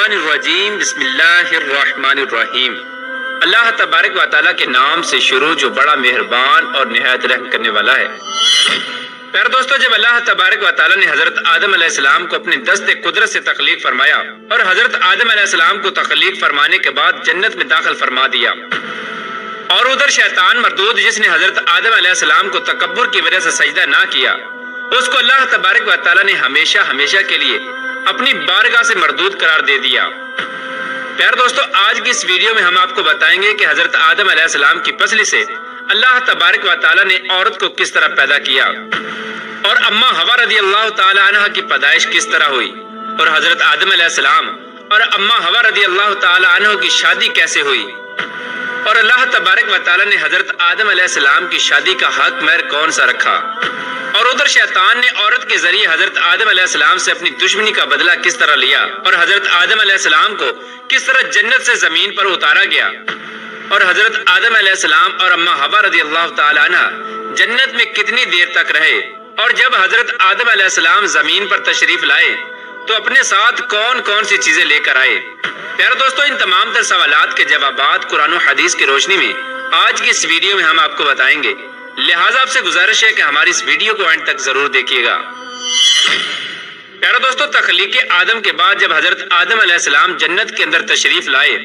الشیطان الرجیم بسم اللہ الرحمن الرحیم۔ اللہ تبارک و تعالیٰ کے نام سے شروع جو بڑا مہربان اور نہایت رحم کرنے والا ہے۔ پیارے دوستو، جب اللہ تبارک و تعالیٰ نے حضرت آدم علیہ السلام کو اپنے دست قدرت سے تخلیق فرمایا اور حضرت آدم علیہ السلام کو تخلیق فرمانے کے بعد جنت میں داخل فرما دیا، اور ادھر شیطان مردود جس نے حضرت آدم علیہ السلام کو تکبر کی وجہ سے سجدہ نہ کیا، اس کو اللہ تبارک و تعالیٰ نے ہمیشہ ہمیشہ کے لیے اپنی بارگاہ سے مردود قرار دے دیا۔ پیارے دوستو، آج کی اس ویڈیو میں ہم آپ کو بتائیں گے کہ حضرت آدم علیہ السلام کی پسلی سے اللہ تبارک و تعالیٰ نے عورت کو کس طرح پیدا کیا، اور اماں حوا رضی اللہ تعالی عنہ کی پیدائش کس طرح ہوئی، اور حضرت آدم علیہ السلام اور اماں حوا رضی اللہ تعالی عنہ کی شادی کیسے ہوئی، اور اللہ تبارک و تعالیٰ نے حضرت آدم علیہ السلام کی شادی کا حق مہر کون سا رکھا، اور ادھر شیطان نے عورت کے ذریعے حضرت آدم علیہ السلام سے اپنی دشمنی کا بدلہ کس طرح لیا، اور حضرت آدم علیہ السلام کو کس طرح جنت سے زمین پر اتارا گیا، اور حضرت آدم علیہ السلام اور اماں حوا رضی اللہ تعالی عنہ جنت میں کتنی دیر تک رہے، اور جب حضرت آدم علیہ السلام زمین پر تشریف لائے تو اپنے ساتھ کون کون سی چیزیں لے کر آئے۔ پیارے دوستو، ان تمام تر سوالات کے جوابات قرآن و حدیث کی روشنی میں آج کی اس ویڈیو میں ہم آپ کو بتائیں گے، لہٰذا آپ سے گزارش ہے کہ ہماری اس ویڈیو کو اینڈ تک ضرور دیکھیے گا۔ پیارے دوستو، تخلیق آدم کے بعد جب حضرت آدم علیہ السلام جنت کے اندر تشریف لائے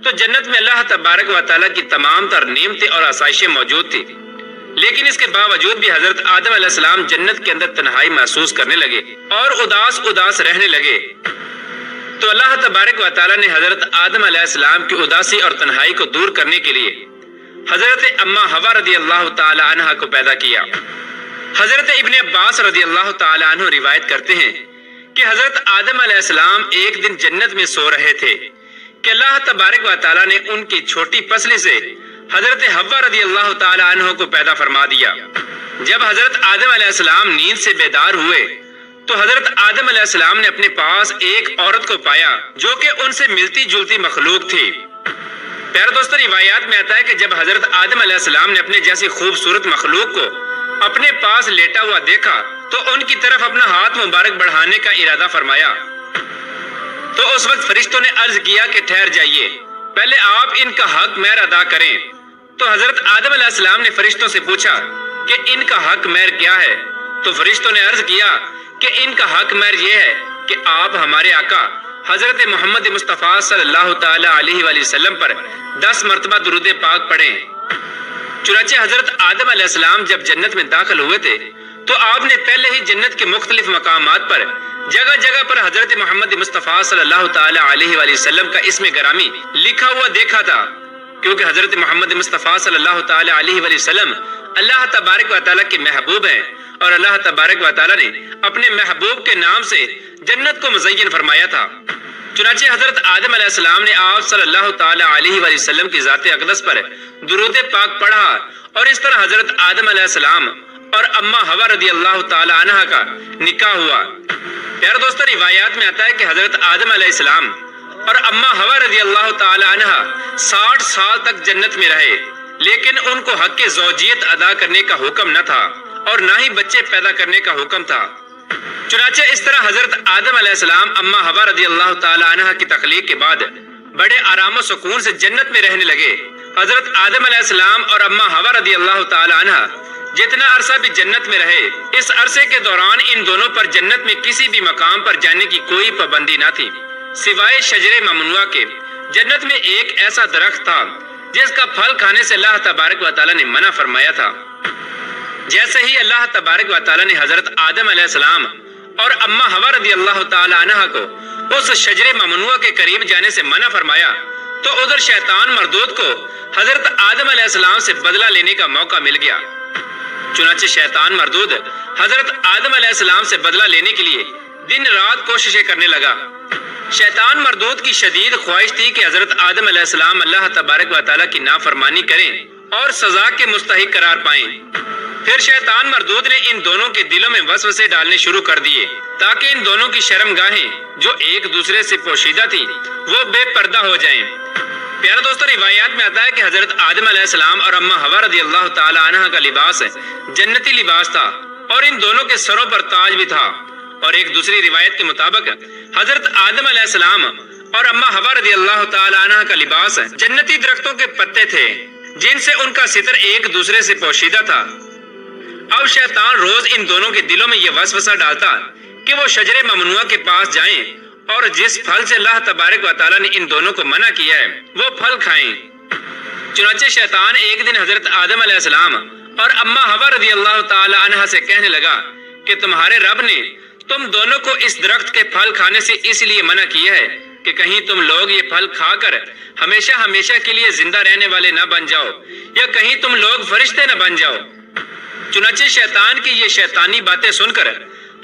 تو جنت میں اللہ تبارک و تعالیٰ کی تمام تر نعمتیں اور آسائشیں موجود تھی، لیکن اس کے باوجود بھی حضرت آدم علیہ السلام جنت کے اندر تنہائی محسوس کرنے لگے اور اداس رہنے لگے۔ تو اللہ تبارک و تعالیٰ نے حضرت آدم علیہ السلام کی اداسی اور تنہائی کو دور کرنے کے لیے حضرت اماں حوا رضی اللہ تعالی عنہ کو پیدا کیا۔ حضرت ابن عباس رضی اللہ تعالی عنہ روایت کرتے ہیں کہ حضرت آدم علیہ السلام ایک دن جنت میں سو رہے تھے کہ اللہ تبارک و تعالیٰ نے ان کی چھوٹی پسلی سے حضرت حوا رضی اللہ تعالی عنہ کو پیدا فرما دیا۔ جب حضرت آدم علیہ السلام نیند سے بیدار ہوئے تو حضرت آدم علیہ السلام نے اپنے پاس ایک عورت کو پایا جو کہ ان سے ملتی جلتی مخلوق تھی۔ پیارے دوستو، روایات میں آتا ہے کہ جب حضرت آدم علیہ السلام نے اپنے جیسی خوبصورت مخلوق کو اپنے پاس لیٹا ہوا دیکھا تو ان کی طرف اپنا ہاتھ مبارک بڑھانے کا ارادہ فرمایا، تو اس وقت فرشتوں نے عرض کیا کہ ٹھہر جائیے، پہلے آپ ان کا حق مہر ادا کریں۔ تو حضرت آدم علیہ السلام نے فرشتوں سے پوچھا کہ ان کا حق مہر کیا ہے، تو فرشتوں نے عرض کیا کہ ان کا حق مہر یہ ہے کہ آپ ہمارے آقا حضرت محمد مصطفیٰ صلی اللہ تعالی علیہ وآلہ وسلم پر 10 مرتبہ درود پاک پڑھیں۔ چنانچہ حضرت آدم علیہ السلام جب جنت میں داخل ہوئے تھے تو آپ نے پہلے ہی جنت کے مختلف مقامات پر جگہ جگہ پر حضرت محمد مصطفیٰ صلی اللہ تعالی علیہ وآلہ وسلم کا اسم گرامی لکھا ہوا دیکھا تھا، کیونکہ حضرت محمد مصطفیٰ صلی اللہ تعالی علیہ وآلہ وسلم اللہ تبارک و تعالیٰ کے محبوب ہیں، اور اللہ تبارک و تعالیٰ نے اپنے محبوب کے نام سے جنت کو مزین فرمایا تھا۔ چنانچہ حضرت آدم علیہ السلام نے آپ صلی اللہ تعالی علیہ وآلہ وسلم کی ذات اقدس پر درود پاک پڑھا، اور اس طرح حضرت آدم علیہ السلام اور اماں حوا رضی اللہ تعالی عنہ کا نکاح ہوا۔ پیارے دوستو، روایات میں آتا ہے کہ حضرت آدم علیہ السلام اور اماں حوا رضی اللہ تعالی عنہ 60 سال تک جنت میں رہے، لیکن ان کو حق زوجیت ادا کرنے کا حکم نہ تھا اور نہ ہی بچے پیدا کرنے کا حکم تھا۔ چنانچہ اس طرح حضرت آدم علیہ السلام اماں حوا رضی اللہ تعالی عنہ کی تخلیق کے بعد بڑے آرام و سکون سے جنت میں رہنے لگے۔ حضرت آدم علیہ السلام اور اماں حوا رضی اللہ تعالی عنہ جتنا عرصہ بھی جنت میں رہے، اس عرصے کے دوران ان دونوں پر جنت میں کسی بھی مقام پر جانے کی کوئی پابندی نہ تھی سوائے شجر ممنوعہ کے۔ جنت میں ایک ایسا درخت تھا جس کا پھل کھانے سے اللہ تبارک و تعالیٰ نے منع فرمایا تھا۔ جیسے ہی اللہ تبارک و تعالیٰ نے حضرت آدم علیہ السلام اور اماں حوا رضی اللہ تعالی عنہ کو اس شجر ممنوعہ کے قریب جانے سے منع فرمایا تو ادھر شیطان مردود کو حضرت آدم علیہ السلام سے بدلہ لینے کا موقع مل گیا۔ چنانچہ شیطان مردود حضرت آدم علیہ السلام سے بدلہ لینے کے لیے دن رات کوششیں کرنے لگا۔ شیطان مردود کی شدید خواہش تھی کہ حضرت آدم علیہ السلام اللہ تبارک و تعالیٰ کی نافرمانی کریں اور سزا کے مستحق قرار پائیں۔ پھر شیطان مردود نے ان دونوں کے دلوں میں وسوسے ڈالنے شروع کر دیے تاکہ ان دونوں کی شرم گاہیں جو ایک دوسرے سے پوشیدہ تھی وہ بے پردہ ہو جائیں۔ پیارے دوستو، روایات میں آتا ہے کہ حضرت آدم علیہ السلام اور اماں حوا رضی اللہ تعالی عنہ کا لباس جنتی لباس تھا، اور ان دونوں کے سروں پر تاج بھی تھا، اور ایک دوسری روایت کے مطابق حضرت آدم علیہ السلام اور اما حوا رضی اللہ تعالی عنہ کا لباس جنتی درختوں کے پتے تھے جن سے ان کا ستر ایک دوسرے سے پوشیدہ تھا۔ اب شیطان روز ان دونوں کے دلوں میں یہ وسوسہ ڈالتا کہ وہ شجر ممنوعہ کے پاس جائیں اور جس پھل سے اللہ تبارک و تعالیٰ نے ان دونوں کو منع کیا ہے وہ پھل کھائیں۔ چنانچہ شیطان ایک دن حضرت آدم علیہ السلام اور اما حوا رضی اللہ تعالی عنہ سے کہنے لگا کہ تمہارے رب نے تم دونوں کو اس درخت کے پھل کھانے سے اس لیے منع کیا ہے کہ کہیں تم لوگ یہ پھل کھا کر ہمیشہ ہمیشہ کے لیے زندہ رہنے والے نہ بن جاؤ یا کہیں تم لوگ فرشتے نہ بن جاؤ۔ چنانچہ شیطان کی یہ شیطانی باتیں سن کر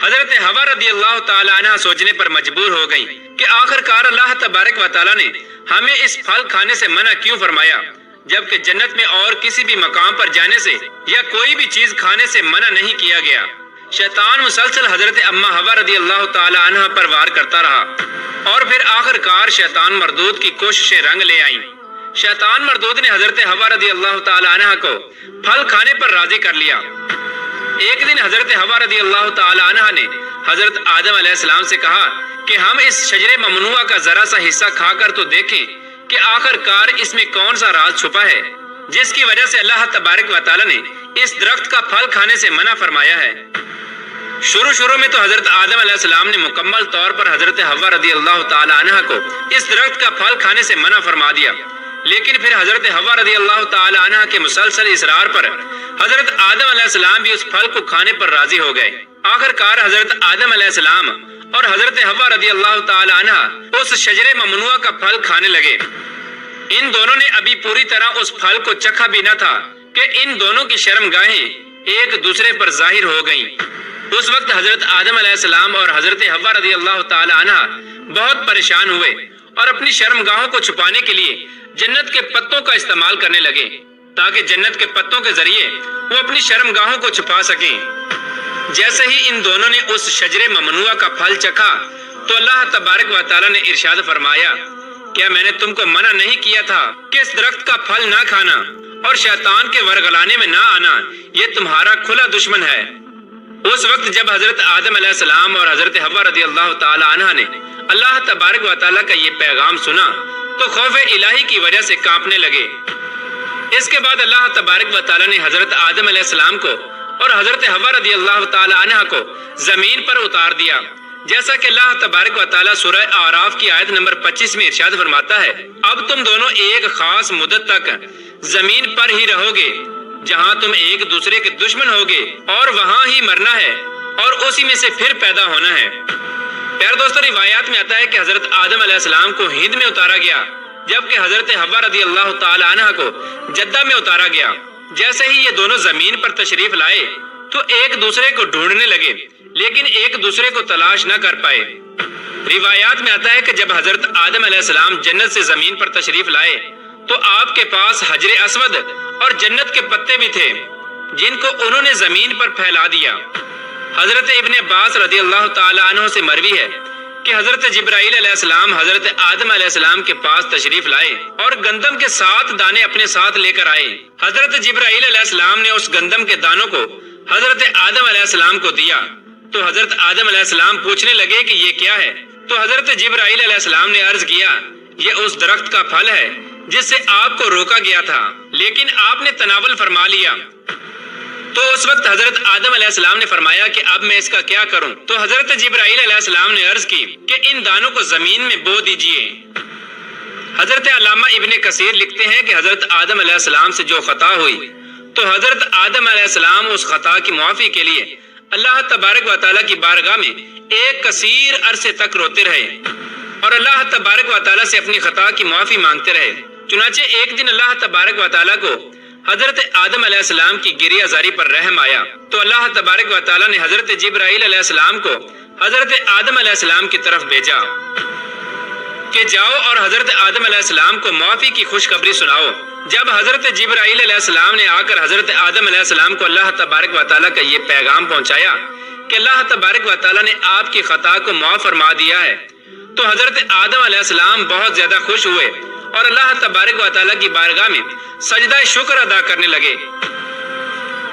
حضرت حوا رضی اللہ تعالی عنہ سوچنے پر مجبور ہو گئیں کہ آخر کار اللہ تبارک و تعالیٰ نے ہمیں اس پھل کھانے سے منع کیوں فرمایا، جبکہ جنت میں اور کسی بھی مقام پر جانے سے یا کوئی بھی چیز کھانے سے منع نہیں کیا گیا۔ شیطان مسلسل حضرت اما حوا رضی اللہ تعالی عنہ پر وار کرتا رہا اور پھر آخر کار شیطان مردود کی کوششیں رنگ لے آئیں۔ شیطان مردود نے حضرت حوا رضی اللہ تعالی عنہ کو پھل کھانے پر راضی کر لیا۔ ایک دن حضرت حوا رضی اللہ تعالی عنہ نے حضرت آدم علیہ السلام سے کہا کہ ہم اس شجر ممنوعہ کا ذرا سا حصہ کھا کر تو دیکھیں کہ آخر کار اس میں کون سا راز چھپا ہے جس کی وجہ سے اللہ تبارک و تعالیٰ نے اس درخت کا پھل کھانے سے منع فرمایا ہے۔ شروع میں تو حضرت آدم علیہ السلام نے مکمل طور پر حضرت حوا رضی اللہ تعالی عنہ کو اس درخت کا پھل کھانے سے منع فرما دیا، لیکن پھر حضرت حوا رضی اللہ تعالی عنہ کے مسلسل اصرار پر حضرت آدم علیہ السلام بھی اس پھل کو کھانے پر راضی ہو گئے۔ آخر کار حضرت آدم علیہ السلام اور حضرت حوا رضی اللہ تعالی عنہ اس شجر ممنوعہ کا پھل کھانے لگے۔ ان دونوں نے ابھی پوری طرح اس پھل کو چکھا بھی نہ تھا کہ ان دونوں کی شرمگاہیں ایک دوسرے پر ظاہر ہو گئیں۔ اس وقت حضرت آدم علیہ السلام اور حضرت حوا رضی اللہ تعالی عنہ بہت پریشان ہوئے اور اپنی شرمگاہوں کو چھپانے کے لیے جنت کے پتوں کا استعمال کرنے لگے تاکہ جنت کے پتوں کے ذریعے وہ اپنی شرمگاہوں کو چھپا سکیں۔ جیسے ہی ان دونوں نے اس شجر ممنوعہ کا پھل چکھا تو اللہ تبارک و تعالیٰ نے ارشاد فرمایا، کیا میں نے تم کو منع نہیں کیا تھا کہ اس درخت کا پھل نہ کھانا اور شیطان کے ورگلانے میں نہ آنا؟ یہ تمہارا کھلا دشمن ہے۔ اس وقت جب حضرت آدم علیہ السلام اور حضرت حوا رضی اللہ تعالی عنہ نے اللہ تبارک و تعالیٰ کا یہ پیغام سنا تو خوف الہی کی وجہ سے کانپنے لگے۔ اس کے بعد اللہ تبارک و تعالیٰ نے حضرت آدم علیہ السلام کو اور حضرت حوا رضی اللہ تعالی عنہ کو زمین پر اتار دیا، جیسا کہ اللہ تبارک و تعالیٰ سورہ اعراف کی آیت نمبر 25 میں ارشاد فرماتا ہے، اب تم دونوں ایک خاص مدت تک زمین پر ہی رہو گے جہاں تم ایک دوسرے کے دشمن ہوگے اور وہاں ہی مرنا ہے اور اسی میں سے پھر پیدا ہونا ہے۔ پیارے دوستو، روایات میں آتا ہے کہ حضرت آدم علیہ السلام کو ہند میں اتارا گیا جبکہ حضرت حوا رضی اللہ تعالی عنہ کو جدہ میں اتارا گیا۔ جیسے ہی یہ دونوں زمین پر تشریف لائے تو ایک دوسرے کو ڈھونڈنے لگے لیکن ایک دوسرے کو تلاش نہ کر پائے۔ روایات میں آتا ہے کہ جب حضرت آدم علیہ السلام جنت سے زمین پر تشریف لائے تو آپ کے پاس حجر اسود اور جنت کے پتے بھی تھے جن کو انہوں نے زمین پر پھیلا دیا۔ حضرت ابن عباس رضی اللہ تعالی عنہ سے مروی ہے کہ حضرت جبرائیل علیہ السلام حضرت آدم علیہ السلام کے پاس تشریف لائے اور گندم کے 7 دانے اپنے ساتھ لے کر آئے۔ حضرت جبرائیل علیہ السلام نے اس گندم کے دانوں کو حضرت آدم علیہ السلام کو دیا تو حضرت آدم علیہ السلام پوچھنے لگے کہ یہ کیا ہے؟ تو حضرت جبرائیل علیہ السلام نے عرض کیا، یہ اس درخت کا پھل ہے جس سے آپ کو روکا گیا تھا لیکن آپ نے تناول فرما لیا۔ تو اس وقت حضرت آدم علیہ السلام نے فرمایا کہ اب میں اس کا کیا کروں؟ تو حضرت جبرائیل علیہ السلام نے عرض کی کہ ان دانوں کو زمین میں بو دیجئے۔ حضرت علامہ ابن کثیر لکھتے ہیں کہ حضرت آدم علیہ السلام سے جو خطا ہوئی تو حضرت آدم علیہ السلام اس خطا کی معافی کے لیے اللہ تبارک و تعالیٰ کی بارگاہ میں ایک کثیر عرصے تک روتے رہے اور اللہ تبارک و تعالیٰ سے اپنی خطا کی معافی مانگتے رہے۔ چنانچہ ایک دن اللہ تبارک و تعالیٰ کو حضرت آدم علیہ السلام کی گریہ زاری پر رحم آیا تو اللہ تبارک و تعالیٰ نے حضرت جبرائیل علیہ السلام کو حضرت آدم علیہ السلام کی طرف بھیجا کہ جاؤ اور حضرت آدم علیہ السلام کو معافی کی خوشخبری سناؤ۔ جب حضرت جبرائیل علیہ السلام نے آ کر حضرت آدم علیہ السلام کو اللہ تبارک و تعالیٰ کا یہ پیغام پہنچایا کہ اللہ تبارک و تعالیٰ نے آپ کی خطا کو معاف فرما دیا ہے تو حضرت آدم علیہ السلام بہت زیادہ خوش ہوئے اور اللہ تبارک و تعالیٰ کی بارگاہ میں سجدہ شکر ادا کرنے لگے۔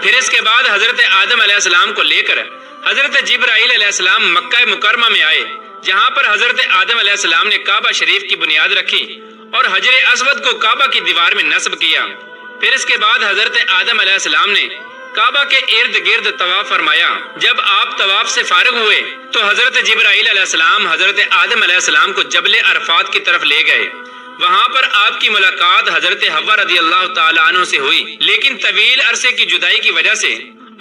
پھر اس کے بعد حضرت آدم علیہ السلام کو لے کر حضرت جبرائیل علیہ السلام مکہ مکرمہ میں آئے، جہاں پر حضرت آدم علیہ السلام نے کعبہ شریف کی بنیاد رکھی اور حجر اسود کو کعبہ کی دیوار میں نصب کیا۔ پھر اس کے بعد حضرت آدم علیہ السلام نے کعبہ کے ارد گرد طواف فرمایا۔ جب آپ طواف سے فارغ ہوئے تو حضرت جبرائیل علیہ السلام حضرت آدم علیہ السلام کو جبل عرفات کی طرف لے گئے۔ وہاں پر آپ کی ملاقات حضرت حوا رضی اللہ تعالی عنہ سے ہوئی، لیکن طویل عرصے کی جدائی کی وجہ سے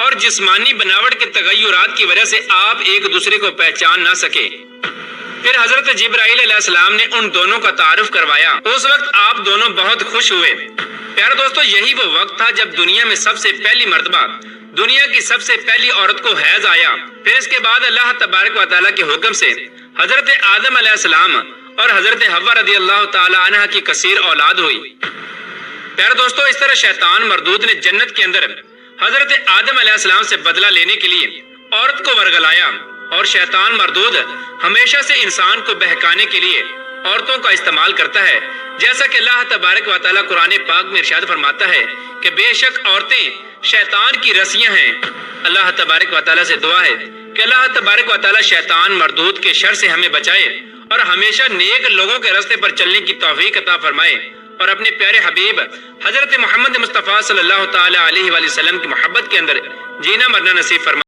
اور جسمانی بناوٹ کے تغیرات کی وجہ سے آپ ایک دوسرے کو پہچان نہ سکے۔ پھر حضرت جبرائیل علیہ السلام نے ان دونوں کا تعارف کروایا۔ اس وقت آپ دونوں بہت خوش ہوئے۔ پیارے دوستو، یہی وہ وقت تھا جب دنیا میں سب سے پہلی مرتبہ دنیا کی سب سے پہلی عورت کو حیض آیا۔ پھر اس کے بعد اللہ تبارک و تعالیٰ کے حکم سے حضرت آدم علیہ السلام اور حضرت حوا رضی اللہ تعالی عنہ کی کثیر اولاد ہوئی۔ پیارے دوستو، اس طرح شیطان مردود نے جنت کے اندر حضرت آدم علیہ السلام سے بدلہ لینے کے لیے عورت کو ورگلایا، اور شیطان مردود ہمیشہ سے انسان کو بہکانے کے لیے عورتوں کا استعمال کرتا ہے، جیسا کہ اللہ تبارک و تعالیٰ قرآن پاک میں ارشاد فرماتا ہے کہ بے شک عورتیں شیطان کی رسیاں ہیں۔ اللہ تبارک و تعالیٰ سے دعا ہے کہ اللہ تبارک و تعالیٰ شیطان مردود کے شر سے ہمیں بچائے اور ہمیشہ نیک لوگوں کے راستے پر چلنے کی توفیق عطا فرمائے، اور اپنے پیارے حبیب حضرت محمد مصطفیٰ صلی اللہ تعالی علیہ وآلہ وسلم کی محبت کے اندر جینا مرنا نصیب فرمائے۔